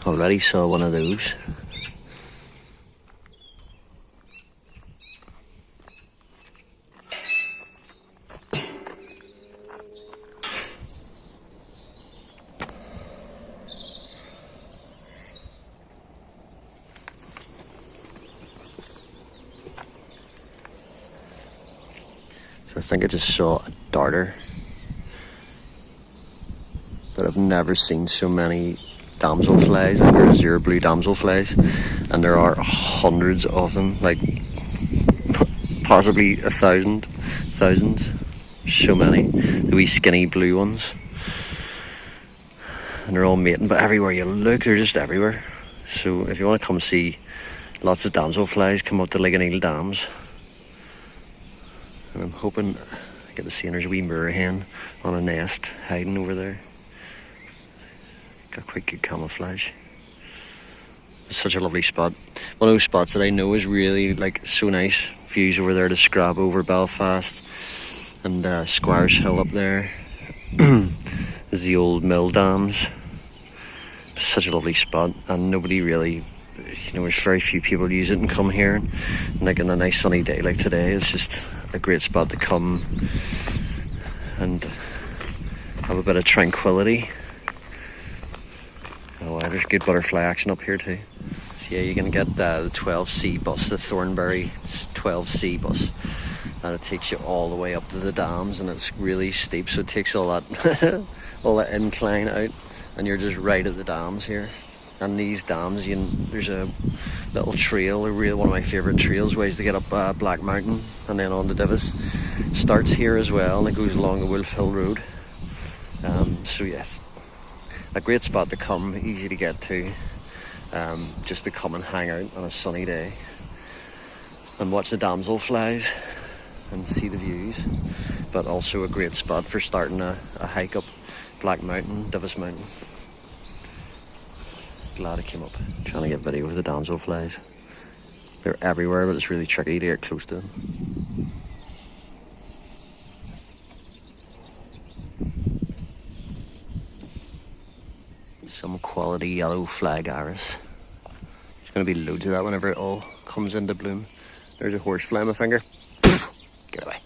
Already saw one of those. So I think I just saw a darter, but I've never seen so many damsel flies. I think there are 0 blue damsel flies, and there are hundreds of them, like possibly thousands. So many, the wee skinny blue ones, and they're all mating. But everywhere you look, they're just everywhere. So if you want to come see lots of damsel flies, come up to Ligoniel Dams. And I'm hoping I get to see there's a wee moor hen on a nest hiding over there. Got quite good camouflage. It's such a lovely spot. One of those spots that I know is really like so nice. Views over there to Scrab over Belfast, and Squires Hill up there. There's the old mill dams. Such a lovely spot, and nobody really, there's very few people use it and come here. And like on a nice sunny day like today, it's just a great spot to come and have a bit of tranquility. Oh wow, there's good butterfly action up here too. So yeah, you can get the 12C bus, the Thornbury 12C bus, and it takes you all the way up to the dams, and it's really steep, so it takes all that all that incline out, and you're just right at the dams here. And these dams, there's a little trail, one of my favourite trails, ways to get up Black Mountain and then on to Divis. Starts here as well, and it goes along the Wolf Hill Road. So yes, a great spot to come, easy to get to, just to come and hang out on a sunny day and watch the damsel flies and see the views. But also a great spot for starting a hike up Black Mountain, Divis Mountain. Glad I came up. Trying to get video of the damsel flies. They're everywhere, but it's really tricky to get close to them. Some quality yellow flag iris. There's going to be loads of that whenever it all comes into bloom. There's a horsefly on my finger. Get away.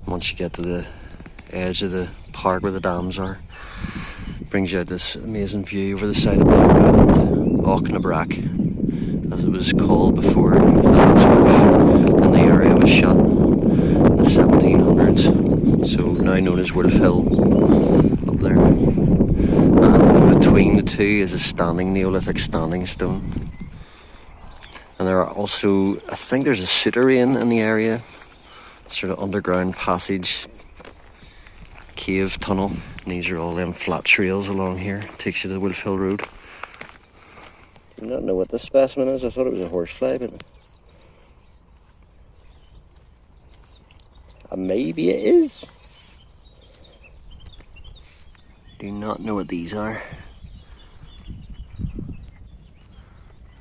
Once you get to the edge of the park where the dams are, brings you out this amazing view over the side of Black Island, Auchnabrack, as it was called before the area was shut in the 1700s. So now known as Wolf Hill up there. And between the two is a standing Neolithic standing stone. And there are also, I think there's a souterrain in the area. Sort of underground passage, cave tunnel. And these are all them flat trails along here. Takes you to the Wolf Hill Road. Do not know what this specimen is. I thought it was a horsefly, but maybe it is. Do not know what these are.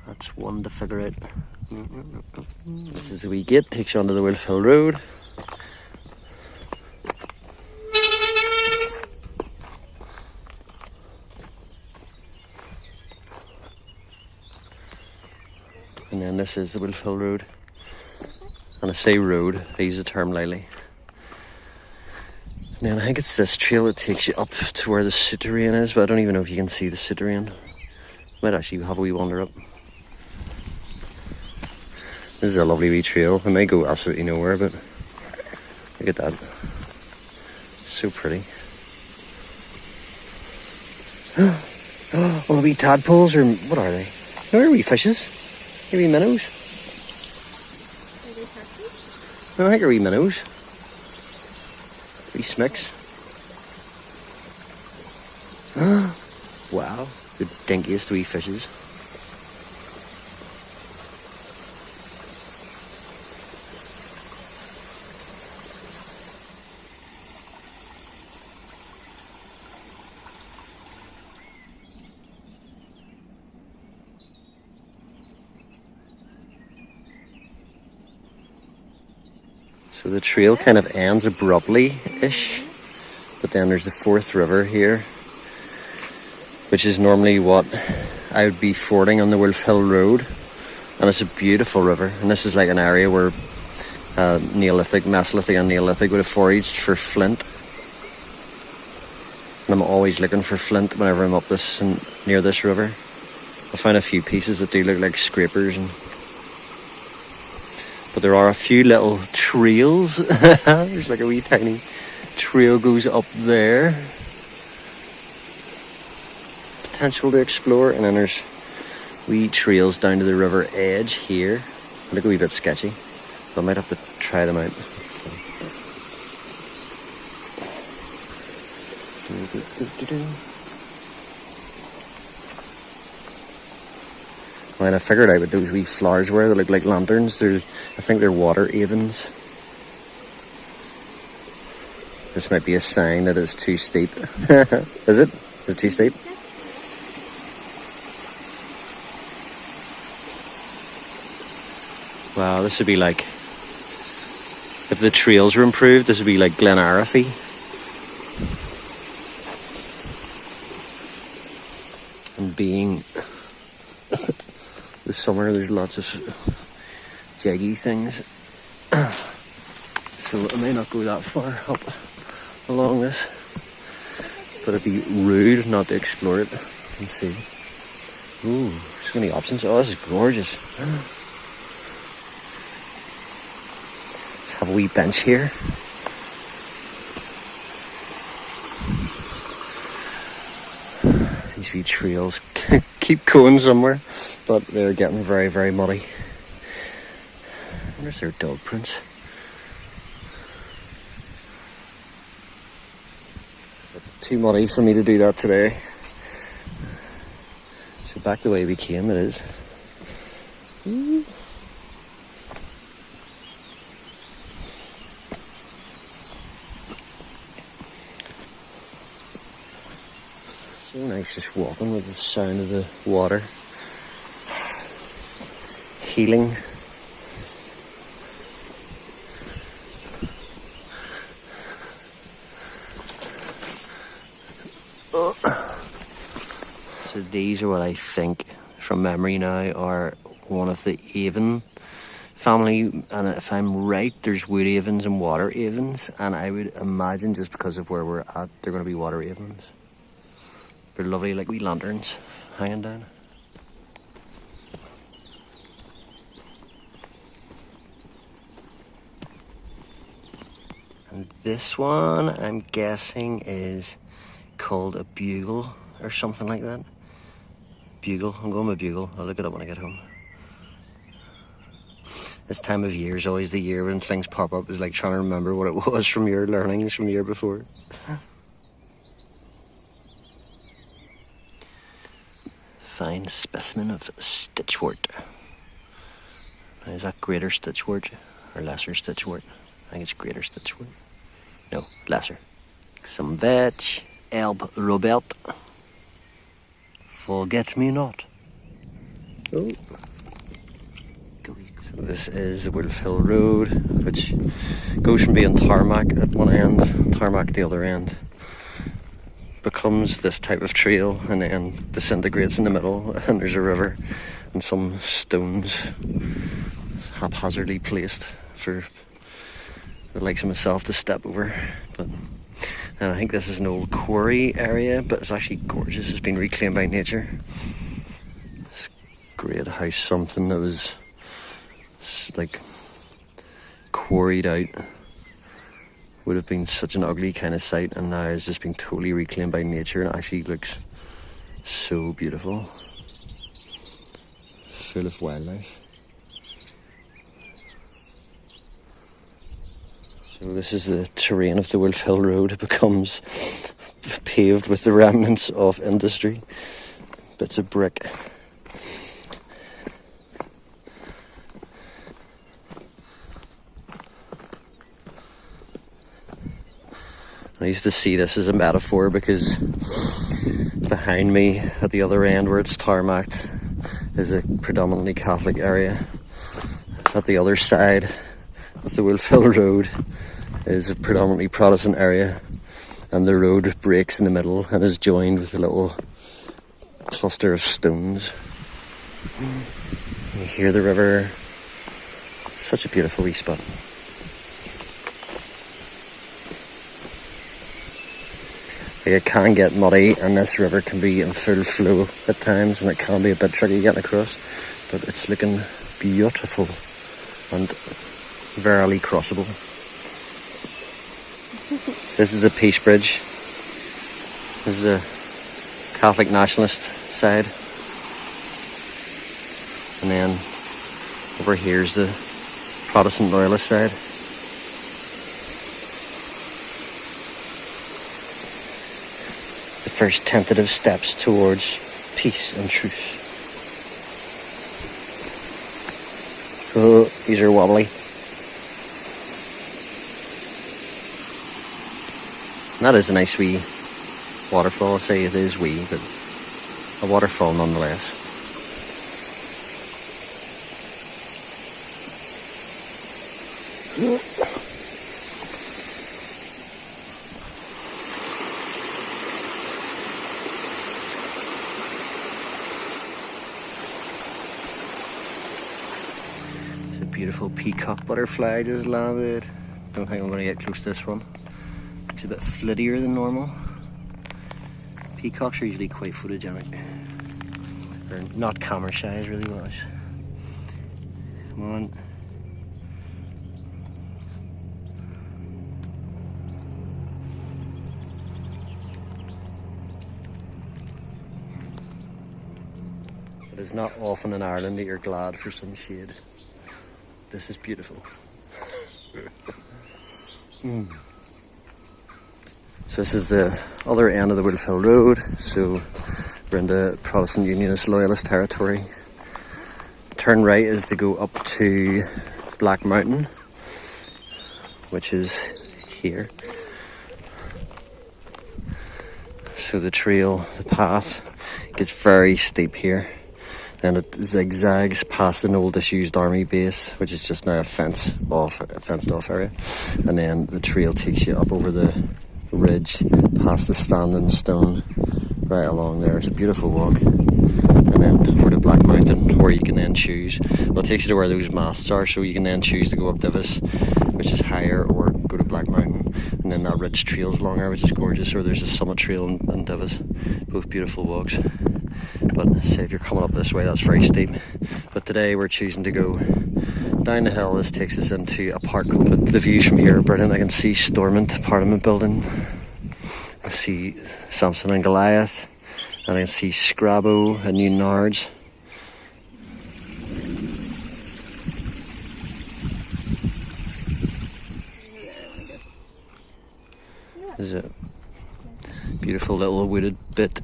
That's one to figure out. This is the wee gate. Takes you onto the Wolf Hill Road. And then this is the Wolf Hill Road. And I say road, I use the term lightly. And then I think it's this trail that takes you up to where the souterrain is, but I don't even know if you can see the souterrain. Might actually have a wee wander up. This is a lovely wee trail. It may go absolutely nowhere, but look at that. So pretty. Oh, the wee tadpoles, or what are they? No, they're wee fishes. They're wee minnows. Are they turkeys? No, I think they're wee minnows. Wee smicks. Wow, the dinkiest wee fishes. So the trail kind of ends abruptly-ish, but then there's the fourth river here, which is normally what I would be fording on the Wolf Hill Road, and it's a beautiful river. And this is like an area where Neolithic, Mesolithic and Neolithic would have foraged for flint. And I'm always looking for flint whenever I'm up this and near this river. I found a few pieces that do look like scrapers, but there are a few little trails. There's like a wee tiny trail goes up there. Potential to explore, and then there's wee trails down to the river edge here. They look a wee bit sketchy, but I might have to try them out. When I figured out what those wee flowers were, they look like lanterns. I think they're water avens. This might be a sign that it's too steep. Is it? Is it too steep? Wow, this would be like, if the trails were improved, this would be like Glen Cairn. And being the summer, there's lots of jaggy things. So I may not go that far up along this, but it'd be rude not to explore it and see. Ooh, so many options. Oh, this is gorgeous. Let's have a wee bench here. These wee trails keep going somewhere, but they're getting very, very muddy. I wonder if they're dog prints. It's too muddy for me to do that today. So back the way we came, it is. Ooh. So nice just walking with the sound of the water. Healing. Oh. So these are what I think, from memory now, are one of the Avon family, and if I'm right, there's wood avens and water avens, and I would imagine just because of where we're at, they're going to be water avens. They're lovely, like wee lanterns hanging down. And this one, I'm guessing, is called a bugle or something like that. Bugle, I'm going with bugle. I'll look it up when I get home. This time of year is always the year when things pop up. It's like trying to remember what it was from your learnings from the year before. Fine specimen of stitchwort. Is that greater stitchwort or lesser stitchwort? I think it's greater stitchwort. No, lesser. Some vetch, Elb Robert. Forget me not. Oh. This is the Wolf Hill Road, which goes from being tarmac at one end, tarmac at the other end. Becomes this type of trail and then disintegrates in the middle, and there's a river and some stones haphazardly placed for the likes of myself to step over. And I think this is an old quarry area, but it's actually gorgeous. It's been reclaimed by nature. This great house, something that was like quarried out, would have been such an ugly kind of sight, and now it's just been totally reclaimed by nature, and it actually looks so beautiful, full of wildlife. So this is the terrain of the Wolf Hill Road. It becomes paved with the remnants of industry, bits of brick. I used to see this as a metaphor because behind me at the other end where it's tarmacked is a predominantly Catholic area. At the other side As the Wilfell Road is a predominantly Protestant area, and the road breaks in the middle and is joined with a little cluster of stones. You hear the river. Such a beautiful wee spot. It can get muddy, and this river can be in full flow at times, and it can be a bit tricky getting across, but it's looking beautiful and verily crossable. This is the Peace Bridge. This is the Catholic nationalist side, and then over here's the Protestant loyalist side. The first tentative steps towards peace and truth. Oh, these are wobbly. And that is a nice wee waterfall. I'd say it is wee, but a waterfall nonetheless. It's a beautiful peacock butterfly just landed. Don't think I'm going to get close to this one. It's a bit flittier than normal. Peacocks are usually quite photogenic. They're not camera shy is really what it is. Come on. It is not often in Ireland that you're glad for some shade. This is beautiful. So this is the other end of the Wilfell Road. So we're in the Protestant Unionist Loyalist territory. Turn right is to go up to Black Mountain, which is here. So the trail, the path gets very steep here. Then it zigzags past an old disused army base, which is just now a fenced off area. And then the trail takes you up over the ridge, past the standing stone, right along there. It's a beautiful walk. And then over to Black Mountain, where you can then choose. Well, it takes you to where those masts are, so you can then choose to go up Divis, which is higher, or go to Black Mountain. And then that ridge trail's along there, which is gorgeous. Or there's a summit trail in Divis. Both beautiful walks. But say if you're coming up this way, that's very steep. But today we're choosing to go down the hill. This takes us into a park. But the views from here are brilliant. I can see Stormont, Parliament Building. I see Samson and Goliath. And I can see Scrabo and New Nards. There's a beautiful little wooded bit.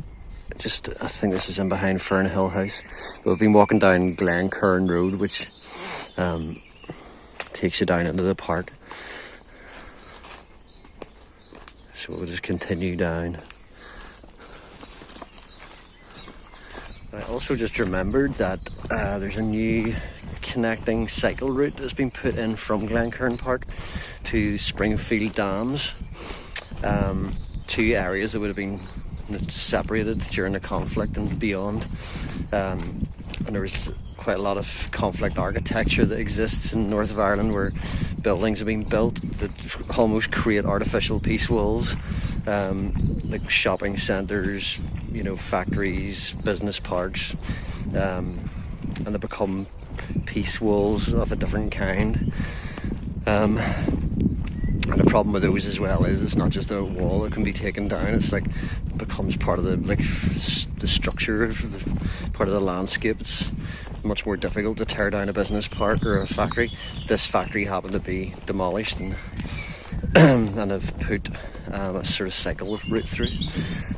Just, I think this is in behind Fernhill House. But we've been walking down Glencairn Road, which takes you down into the park. So we'll just continue down. I also just remembered that there's a new connecting cycle route that's been put in from Glen Cairn Park to Springfield Dams. Two areas that would have been separated during the conflict and beyond. And there was quite a lot of conflict architecture that exists in the north of Ireland, where buildings have been built that almost create artificial peace walls, like shopping centres, factories, business parks, and they become peace walls of a different kind. And the problem with those as well is it's not just a wall that can be taken down. It's like it becomes part of the structure of part of the landscape. It's much more difficult to tear down a business park or a factory. This factory happened to be demolished, and and I've put a sort of cycle route through.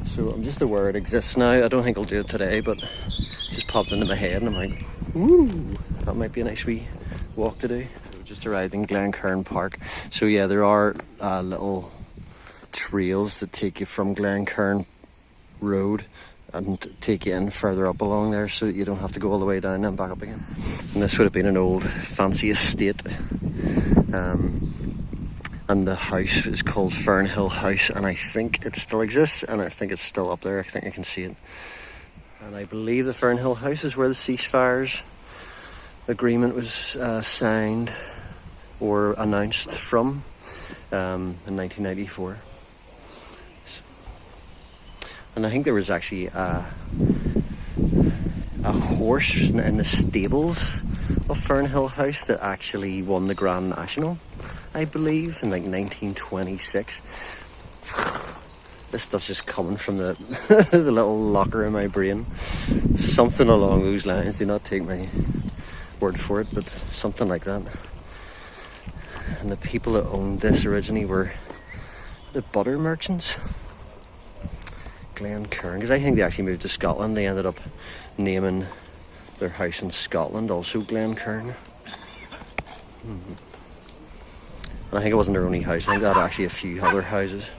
So I'm just aware it exists now. I don't think I'll do it today, but it just popped into my head, and I'm like, ooh, that might be a nice wee walk to do. Just arrived in Glen Cairn Park. So yeah, there are little trails that take you from Glen Cairn Road and take you in further up along there, so that you don't have to go all the way down and back up again. And this would have been an old fancy estate And the house is called Fernhill House, and I think it still exists, and I think it's still up there. I think I can see it. And I believe the Fernhill House is where the ceasefires agreement was signed or announced from in 1994. And I think there was actually a horse in the stables of Fernhill House that actually won the Grand National, I believe, in like 1926. This stuff's just coming from the the little locker in my brain. Something along those lines. Do not take my word for it, but something like that. And the people that owned this originally were the butter merchants. Glen Cairn, because I think they actually moved to Scotland. They ended up naming their house in Scotland also Glen Cairn. And I think it wasn't their only house. I think they had actually a few other houses.